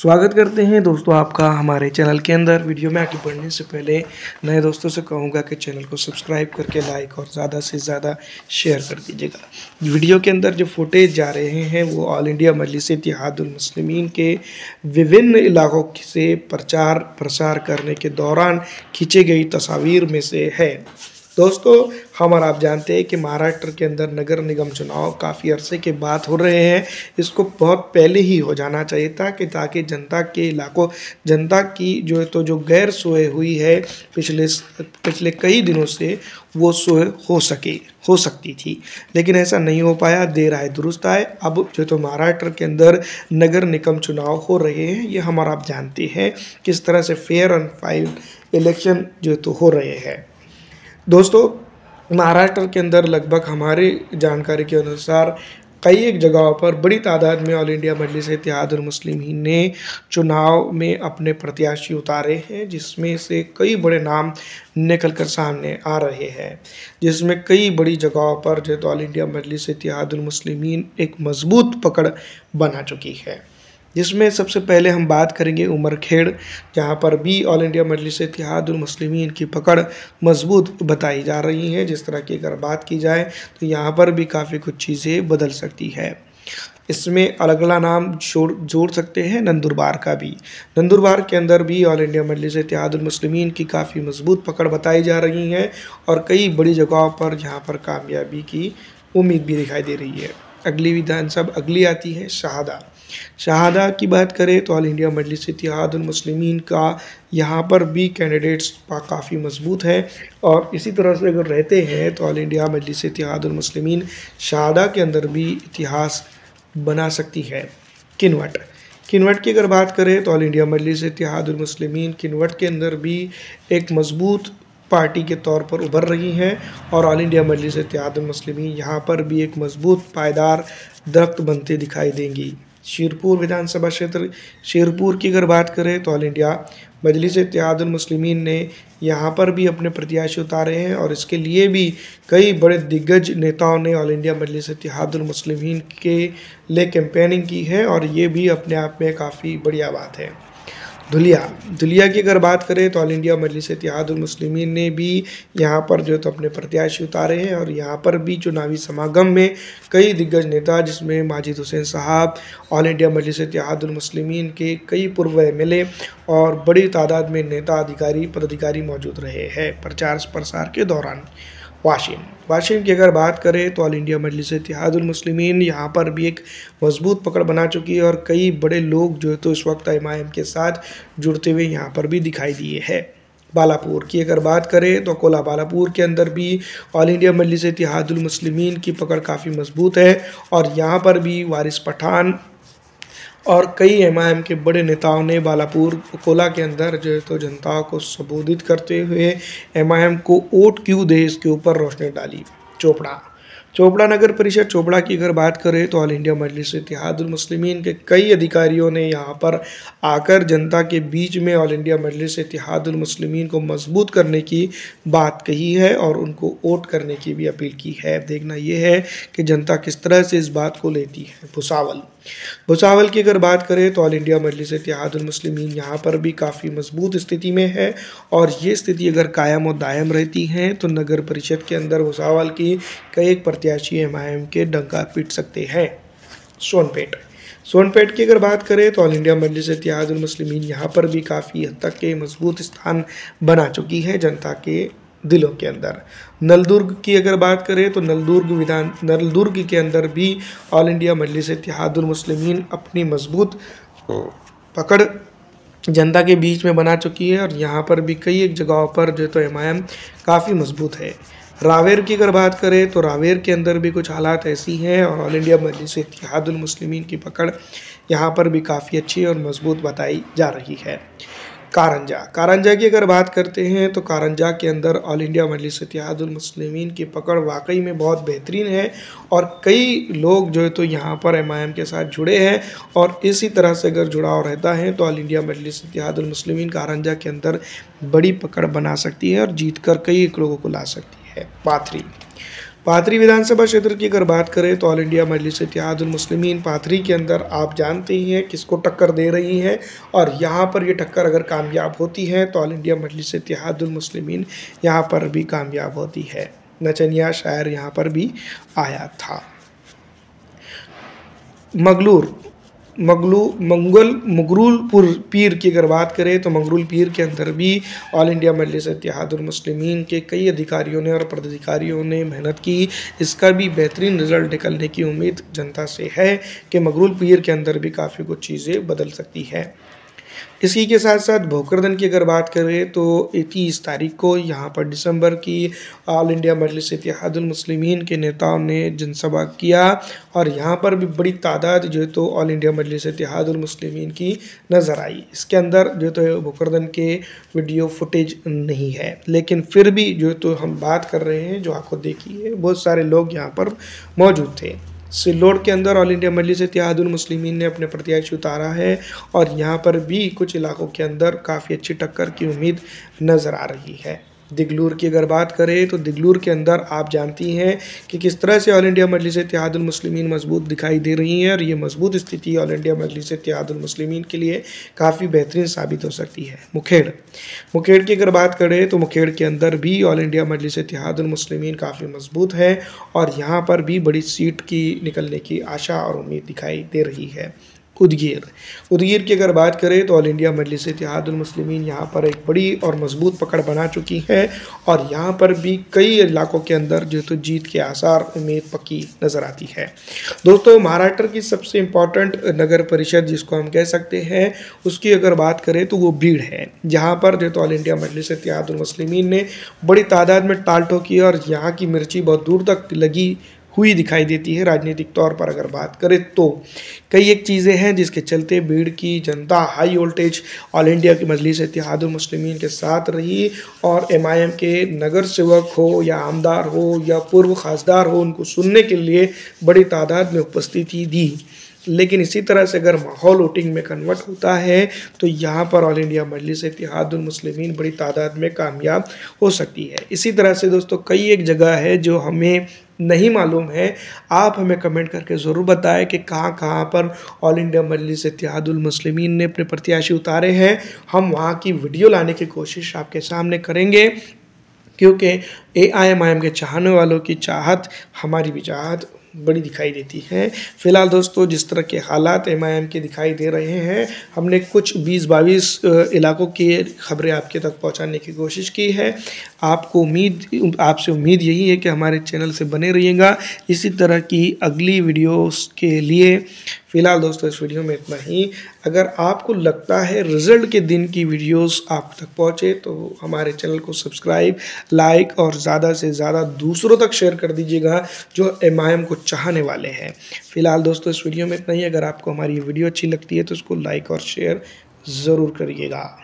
स्वागत करते हैं दोस्तों आपका हमारे चैनल के अंदर। वीडियो में आगे बढ़ने से पहले नए दोस्तों से कहूँगा कि चैनल को सब्सक्राइब करके लाइक और ज़्यादा से ज़्यादा शेयर कर दीजिएगा। वीडियो के अंदर जो फुटेज जा रहे हैं वो ऑल इंडिया मजलिस-ए-इत्तेहादुल मुस्लिमीन के विभिन्न इलाकों से प्रचार प्रसार करने के दौरान खींची गई तस्वीर में से है। दोस्तों हम और आप जानते हैं कि महाराष्ट्र के अंदर नगर निगम चुनाव काफ़ी अरसे के बाद हो रहे हैं। इसको बहुत पहले ही हो जाना चाहिए था कि ताकि जनता की जो गैर सोए हुई है पिछले कई दिनों से वो सोए हो सकती थी, लेकिन ऐसा नहीं हो पाया। देर आए दुरुस्त आए। अब महाराष्ट्र के अंदर नगर निगम चुनाव हो रहे हैं, ये हम और आप जानते हैं किस तरह से फेयर एंड फाइल इलेक्शन हो रहे हैं। दोस्तों महाराष्ट्र के अंदर लगभग हमारी जानकारी के अनुसार कई एक जगहों पर बड़ी तादाद में ऑल इंडिया मजलिस-ए-इत्तेहादुल मुस्लिमीन ने चुनाव में अपने प्रत्याशी उतारे हैं, जिसमें से कई बड़े नाम निकल कर सामने आ रहे हैं, जिसमें कई बड़ी जगहों पर ऑल इंडिया मजलिस-ए-इत्तेहादुल मुस्लिमीन एक मजबूत पकड़ बना चुकी है। जिसमें सबसे पहले हम बात करेंगे उमरखेड़, जहां पर भी ऑल इंडिया मजलिस-ए-इत्तेहादुल मुस्लिमीन की पकड़ मजबूत बताई जा रही है। जिस तरह की अगर बात की जाए तो यहां पर भी काफ़ी कुछ चीज़ें बदल सकती है। इसमें अगला नाम जोड़ सकते हैं नंदुरबार का भी। नंदुरबार के अंदर भी ऑल इंडिया मजलिस-ए-इत्तेहादुल मुस्लिमीन की काफ़ी मजबूत पकड़ बताई जा रही है और कई बड़ी जगहों पर जहाँ पर कामयाबी की उम्मीद भी दिखाई दे रही है। अगली विधानसभा अगली है शहादा की बात करें तो ऑल इंडिया मजलिस-ए-इत्तेहादुल मुस्लिमीन का यहाँ पर भी कैंडिडेट्स काफ़ी मजबूत है और इसी तरह से अगर रहते हैं तो ऑल इंडिया मजलिस-ए-इत्तेहादुल मुस्लिमीन शहादा के अंदर भी इतिहास बना सकती है। किनवट की अगर बात करें तो ऑल इंडिया मजलिस-ए-इत्तेहादुल मुस्लिमीन किनवट के अंदर भी एक मजबूत पार्टी के तौर पर उभर रही हैं और ऑल इंडिया मजलिस-ए-इत्तेहादुल मुस्लिमीन यहाँ पर भी एक मजबूत पायदार दरख्त बनते दिखाई देंगी। शेरपुर विधानसभा क्षेत्र शेरपुर की अगर बात करें तो ऑल इंडिया मजलिस-ए-इत्तेहादुल मुस्लिमीन ने यहाँ पर भी अपने प्रत्याशी उतारे हैं और इसके लिए भी कई बड़े दिग्गज नेताओं ने ऑल इंडिया मजलिस-ए-इत्तेहादुल मुस्लिमीन के लिए कैंपेनिंग की है और ये भी अपने आप में काफ़ी बढ़िया बात है। धुलिया की अगर बात करें तो ऑल इंडिया मजलिस-ए-इत्तेहादुल मुस्लिमीन ने भी यहाँ पर अपने प्रत्याशी उतारे हैं और यहाँ पर भी चुनावी समागम में कई दिग्गज नेता जिसमें माजिद हुसैन साहब, ऑल इंडिया मजलिस-ए-इत्तेहादुल मुस्लिमीन के कई पूर्व एमएलए और बड़ी तादाद में नेता पदाधिकारी मौजूद रहे हैं प्रचार प्रसार के दौरान। वाशिम की अगर बात करें तो ऑल इंडिया मजलिस-ए-इत्तेहादुल मुस्लिमीन यहाँ पर भी एक मजबूत पकड़ बना चुकी है और कई बड़े लोग इस वक्त एमआईएम के साथ जुड़ते हुए यहाँ पर भी दिखाई दिए हैं। बालापुर की अगर बात करें तो कोला बालापुर के अंदर भी ऑल इंडिया मजलिस-ए-इत्तेहादुल मुस्लिमीन की पकड़ काफ़ी मजबूत है और यहाँ पर भी वारिस पठान और कई एमआईएम के बड़े नेताओं ने बालापुर कोला के अंदर जनता को संबोधित करते हुए एमआईएम को वोट क्यों दे इसके ऊपर रोशनी डाली। चोपड़ा नगर परिषद चोपड़ा की अगर बात करें तो ऑल इंडिया मजलिस-ए-इत्तेहादुल मुस्लिमीन के कई अधिकारियों ने यहाँ पर आकर जनता के बीच में ऑल इंडिया मजलिस-ए-इत्तेहादुल मुस्लिमीन को मजबूत करने की बात कही है और उनको वोट करने की भी अपील की है। देखना यह है कि जनता किस तरह से इस बात को लेती है। भुसावल की अगर बात करें तो ऑल इंडिया मजलिस-ए-इत्तेहादुल मुस्लिमीन यहाँ पर भी काफ़ी मजबूत स्थिति में है और ये स्थिति अगर कायम और दायम रहती है तो नगर परिषद के अंदर भुसावल की कई प्रत्याशी एमआईएम के डंका पीट सकते हैं। सोनपेट की अगर बात करें तो ऑल इंडिया मजलिस-ए-इत्तेहादुल मुस्लिमीन यहाँ पर भी काफ़ी हद तक के मजबूत स्थान बना चुकी है जनता के दिलों के अंदर। नलदुर्ग की अगर बात करें तो नलदुर्ग के अंदर भी ऑल इंडिया मजलिस-ए-इत्तेहादुल मुस्लिमीन अपनी मजबूत पकड़ जनता के बीच में बना चुकी है और यहाँ पर भी कई एक जगहों पर एमआईएम काफ़ी मजबूत है। रावेर की अगर बात करें तो रावेर के अंदर भी कुछ हालात ऐसी हैं और ऑल इंडिया मजलिस-ए-इत्तेहादुल मुस्लिमीन की पकड़ यहाँ पर भी काफ़ी अच्छी और मजबूत बताई जा रही है। कारंजा की अगर बात करते हैं तो कारंजा के अंदर ऑल इंडिया मजलिस-ए-इत्तेहादुल मुस्लिमीन की पकड़ वाकई में बहुत बेहतरीन है और कई लोग यहाँ पर एमआईएम के साथ जुड़े हैं और इसी तरह से अगर जुड़ाव रहता है तो ऑल इंडिया मजलिस-ए-इत्तेहादुल मुस्लिमीन कारंजा के अंदर बड़ी पकड़ बना सकती है और जीत कर कई लोगों को ला सकती है। पाथरी विधानसभा क्षेत्र की अगर बात करें तो ऑल इंडिया मजलिस इत्तेहादुल मुस्लिमीन पाथरी के अंदर आप जानते ही हैं किसको टक्कर दे रही है, और यहाँ पर ये टक्कर अगर कामयाब होती है तो ऑल इंडिया मजलिस इत्तेहादुल मुस्लिमीन यहाँ पर भी कामयाब होती है। नचनिया शायर यहाँ पर भी आया था। मंगरूलपुर पीर की अगर बात करें तो मंगरूल पीर के अंदर भी ऑल इंडिया मजलिस इत्तेहादुल मुस्लिमीन के कई अधिकारियों ने और पदाधिकारियों ने मेहनत की। इसका भी बेहतरीन रिजल्ट निकलने की उम्मीद जनता से है कि मंगरूल पीर के अंदर भी काफ़ी कुछ चीज़ें बदल सकती है। इसी के साथ साथ भोकरदन की अगर बात करें तो 30 तारीख को यहाँ पर दिसंबर की ऑल इंडिया मजलिस इत्तेहादुल मुस्लिमीन के नेताओं ने जनसभा किया, और यहाँ पर भी बड़ी तादाद जो है तो ऑल इंडिया मजलिस इत्तेहादुल मुस्लिमीन की नज़र आई। इसके अंदर जो तो भोकरदन के वीडियो फुटेज नहीं है, लेकिन फिर भी जो तो हम बात कर रहे हैं जो आपको देखी है, बहुत सारे लोग यहाँ पर मौजूद थे। सिल्लोड के अंदर ऑल इंडिया मजलिस इत्तेहादुल मुस्लिमीन ने अपने प्रत्याशी उतारा है, और यहाँ पर भी कुछ इलाकों के अंदर काफ़ी अच्छी टक्कर की उम्मीद नज़र आ रही है। दिगलूर की अगर बात करें तो दिगलूर के अंदर आप जानती हैं कि किस तरह से ऑल इंडिया मजलिस इत्तेहादुल मुस्लिमीन मजबूत दिखाई दे रही है, और ये मजबूत स्थिति ऑल इंडिया मजलिस इत्तेहादुल मुस्लिमीन के लिए काफ़ी बेहतरीन साबित हो सकती है। मुखेड़ की अगर बात करें तो मुखेड़ के अंदर भी ऑल इंडिया मजलिस इत्तेहादुल मुस्लिमीन काफ़ी मजबूत है, और यहाँ पर भी बड़ी सीट की निकलने की आशा और उम्मीद दिखाई दे रही है। उदगीर की अगर बात करें तो ऑल इंडिया मजलिस इत्तेहादुल मुस्लिमीन यहाँ पर एक बड़ी और मजबूत पकड़ बना चुकी है, और यहाँ पर भी कई इलाकों के अंदर जो तो जीत के आसार उम्मीद पक्की नज़र आती है। दोस्तों, महाराष्ट्र की सबसे इम्पॉर्टेंट नगर परिषद जिसको हम कह सकते हैं उसकी अगर बात करें तो वो बीड़ है, जहाँ पर जो तो ऑल इंडिया मजलिस इत्तेहादुल मुस्लिमीन ने बड़ी तादाद में टाल ठोकी, और यहाँ की मिर्ची बहुत दूर तक लगी हुई दिखाई देती है। राजनीतिक तौर पर अगर बात करें तो कई एक चीज़ें हैं जिसके चलते भीड़ की जनता हाई वोल्टेज ऑल इंडिया की मजलिस इत्तेहादुल मुस्लिमीन के साथ रही, और MIM के नगर सेवक हो या आमदार हो या पूर्व खासदार हो, उनको सुनने के लिए बड़ी तादाद में उपस्थिति दी। लेकिन इसी तरह से अगर माहौल वोटिंग में कन्वर्ट होता है तो यहाँ पर ऑल इंडिया मजलिस इत्तेहादुल मुस्लिमीन बड़ी तादाद में कामयाब हो सकती है। इसी तरह से दोस्तों कई एक जगह है जो हमें नहीं मालूम है, आप हमें कमेंट करके ज़रूर बताएं कि कहाँ कहाँ पर ऑल इंडिया मजलिस इत्तेहादुल मुस्लिमीन ने अपने प्रत्याशी उतारे हैं। हम वहाँ की वीडियो लाने की कोशिश आपके सामने करेंगे, क्योंकि AIMIM के चाहने वालों की चाहत हमारी भी चाहत बड़ी दिखाई देती है। फिलहाल दोस्तों, जिस तरह के हालात MIM के दिखाई दे रहे हैं, हमने कुछ 20-22 इलाकों की खबरें आपके तक पहुंचाने की कोशिश की है। आपसे उम्मीद यही है कि हमारे चैनल से बने रहिएगा इसी तरह की अगली वीडियोस के लिए। फिलहाल दोस्तों, इस वीडियो में इतना ही। अगर आपको लगता है रिजल्ट के दिन की वीडियोस आप तक पहुंचे तो हमारे चैनल को सब्सक्राइब, लाइक और ज़्यादा से ज़्यादा दूसरों तक शेयर कर दीजिएगा जो MIM को चाहने वाले हैं। फिलहाल दोस्तों, इस वीडियो में इतना ही। अगर आपको हमारी वीडियो अच्छी लगती है तो इसको लाइक और शेयर ज़रूर करिएगा।